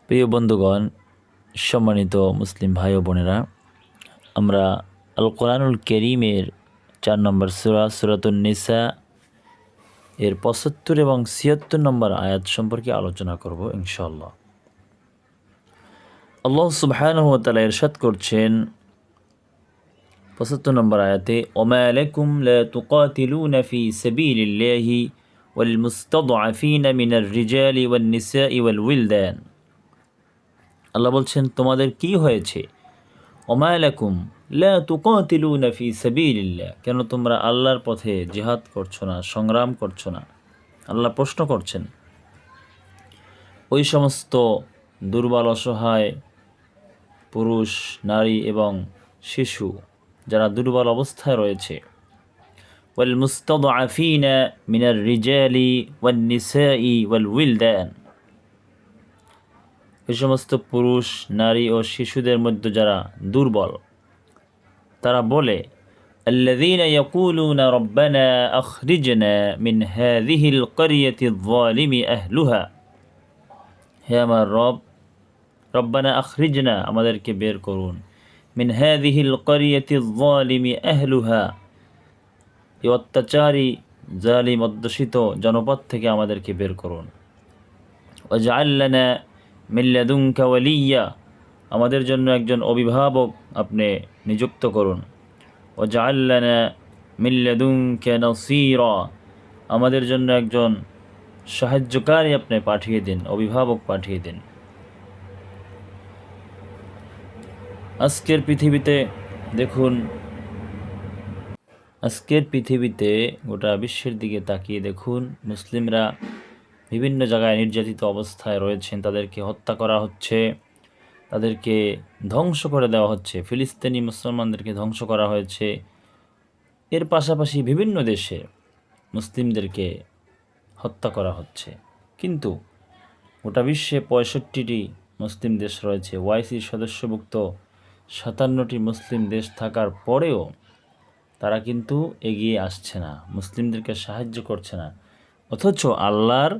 প্রিয় বন্ধুগণ, সম্মানিত মুসলিম ভাই ও বোনেরা, আমরা আল কোরআনুল কারীমের 4 নম্বর সূরা সূরাতুন নিসা এর 75 এবং 76 নম্বর আয়াত সম্পর্কে আলোচনা করব ইনশাআল্লাহ। আল্লাহ সুবহানাহু ওয়া তাআলা ইরশাদ করছেন 75 নম্বর আয়াতে, ওমা লাকুম লা তুকাতিলুনা ফি সাবিলিল্লাহি ওয়াল মুস্তাদআফিনা মিনার রিজালি ওয়ান নিসাই ওয়াল উইলদান। আল্লাহ বলছেন, তোমাদের কি হয়েছে? ওমা লাকুম লা তুকাতিলুনা ফি সাবিলিল্লাহ, কেন তোমরা আল্লাহর পথে জিহাদ করছো না, সংগ্রাম করছো না? আল্লাহ প্রশ্ন করছেন। ওই সমস্ত দুর্বল, অসহায় পুরুষ, নারী এবং শিশু যারা দুর্বল অবস্থায় রয়েছে, ওয়াল মুস্তাদআফিনা মিনার রিজালি ওয়ান নিসাই ওয়াল উইলদান, এই সমস্ত পুরুষ, নারী ও শিশুদের মধ্যে যারা দুর্বল, তারা বলে, আল্লাযীনা ইয়াকুলুনা রব্বানা আখরিজনা মিন হাযিহিল ক্বরিয়াতিয যালিমি আহলুহা, হে আমার রব, রব্বানা আখরিজনা, আমাদেরকে বের করুন, মিন হাযিহিল ক্বরিয়াতিয যালিমি আহলুহা, এই অত্যাচারী, জালিম, অধ্যুষিত জনপদ থেকে আমাদেরকে বের করুন। ওয়াজআল লানা মিন লাদুনকা ওয়ালিয়্যা, আমাদের জন্য একজন অভিভাবক আপনি নিযুক্ত করুন। ওয়াজআল লানা মিন লাদুনকা নাসীরা, আমাদের জন্য একজন সাহায্যকারী আপনি পাঠিয়ে দিন, অভিভাবক পাঠিয়ে দিন। আজকের পৃথিবীতে দেখুন, গোটা বিশ্বের দিকে তাকিয়ে দেখুন, মুসলিমরা বিভিন্ন জায়গায় নির্যাতিত অবস্থায় রয়েছেন, তাদেরকে হত্যা করা হচ্ছে, তাদেরকে ধ্বংস করে দেওয়া হচ্ছে। ফিলিস্তিনি মুসলমানদেরকে ধ্বংস করা হয়েছে। এর পাশাপাশি বিভিন্ন দেশে মুসলিমদেরকে হত্যা করা হচ্ছে। কিন্তু গোটা বিশ্বে 65টি মুসলিম দেশ রয়েছে, ওআইসির সদস্যভুক্ত 57টি মুসলিম দেশ থাকার পরেও তারা কিন্তু এগিয়ে আসছে না, মুসলিমদেরকে সাহায্য করছে না। অথচ আল্লাহর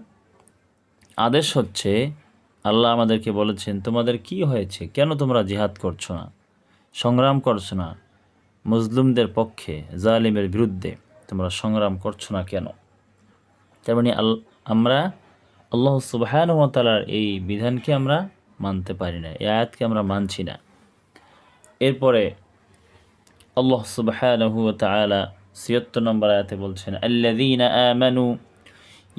আদেশ হচ্ছে, আল্লাহ আমাদেরকে বলেছেন, তোমাদের কি হয়েছে? কেন তোমরা জিহাদ করছো না, সংগ্রাম করছো না? মুসলিমদের পক্ষে, জালিমের বিরুদ্ধে তোমরা সংগ্রাম করছো না কেন? তার মানে আমরা আল্লাহ সুবহানাহু ওয়া তাআলার এই বিধানকে আমরা মানতে পারি না, এই আয়াতকে আমরা মানছি না। এরপরে আল্লাহ সুবহানাহু ওয়া তাআলা ৭৬ নম্বর আয়াতে বলছেন, আল্লাযীনা আমানু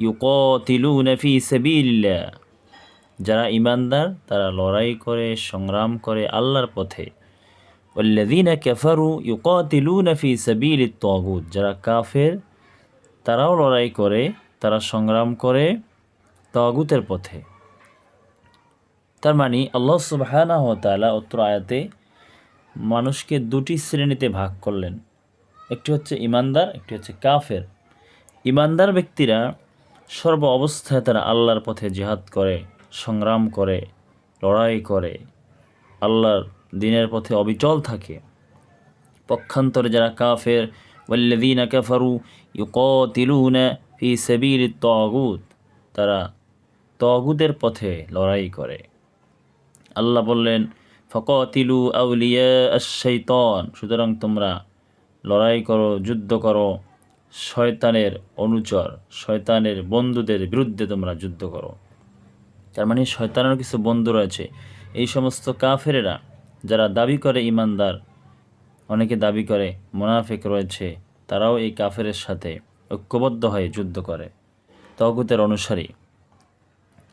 ইউকাতিলুনা ফি সাবিলিল্লাহ, যারা ঈমানদার তারা লড়াই করে, সংগ্রাম করে আল্লাহর পথে। ওয়াল্লাযীনা কাফারু ইউকাতিলুনা ফি সাবিলিত তাগুত, যারা কাফের তারাও লড়াই করে, তারা সংগ্রাম করে তাগুতের পথে। তার মানে আল্লাহ সুবহানাহু ওয়া তাআলা অত্র আয়াতে মানুষকে দুটি শ্রেণীতে ভাগ করলেন, একটি হচ্ছে ঈমানদার, একটি হচ্ছে কাফের। ঈমানদার ব্যক্তিরা সর্ব অবস্থায় তারা আল্লাহর পথে জিহাদ করে, সংগ্রাম করে, লড়াই করে, আল্লাহর দ্বীনের পথে অবিচল থাকে। পক্ষান্তরে যারা কাফের, ওয়াল্লাযীনা কাফারু ইউকাতিলুনা ফি সাবিলিত তাগুত, তারা তাগুতের পথে লড়াই করে। আল্লাহ বললেন, ফাকাতিলু আউলিয়া আশ-শাইতান, সুতরাং তোমরা লড়াই করো, যুদ্ধ করো শয়তানের অনুচর, শয়তানের বন্ধুদের বিরুদ্ধে তোমরা যুদ্ধ করো। তার মানে শয়তানের কিছু বন্ধু রয়েছে। এই সমস্ত কাফেরেরা যারা দাবি করে ঈমানদার, অনেকে দাবি করে মুনাফিক রয়েছে, তারাও এই কাফেরের সাথে ঐক্যবদ্ধ হয়ে যুদ্ধ করে, তাগুতের অনুসারী।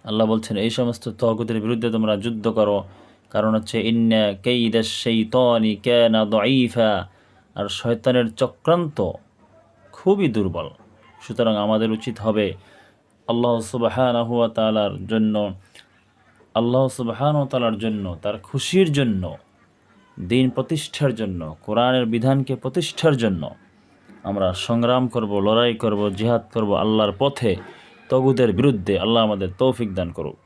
আল্লাহ বলছেন, এই সমস্ত তাগুতের বিরুদ্ধে তোমরা যুদ্ধ করো, কারণ হচ্ছে ইন্না কাইদাশ শাইতানি কানা দাঈফা, আর শয়তানের চক্রান্ত খুবই দুর্বল। সুতরাং আমাদের উচিত হবে আল্লাহ সুবহানাহু ওয়া তাআলার জন্য, তার খুশির জন্য, দ্বীন প্রতিষ্ঠার জন্য, কোরআনের বিধানকে প্রতিষ্ঠার জন্য আমরা সংগ্রাম করব, লড়াই করব, জিহাদ করব আল্লাহর পথে তাগুতের বিরুদ্ধে। আল্লাহ আমাদের তৌফিক দান করুক।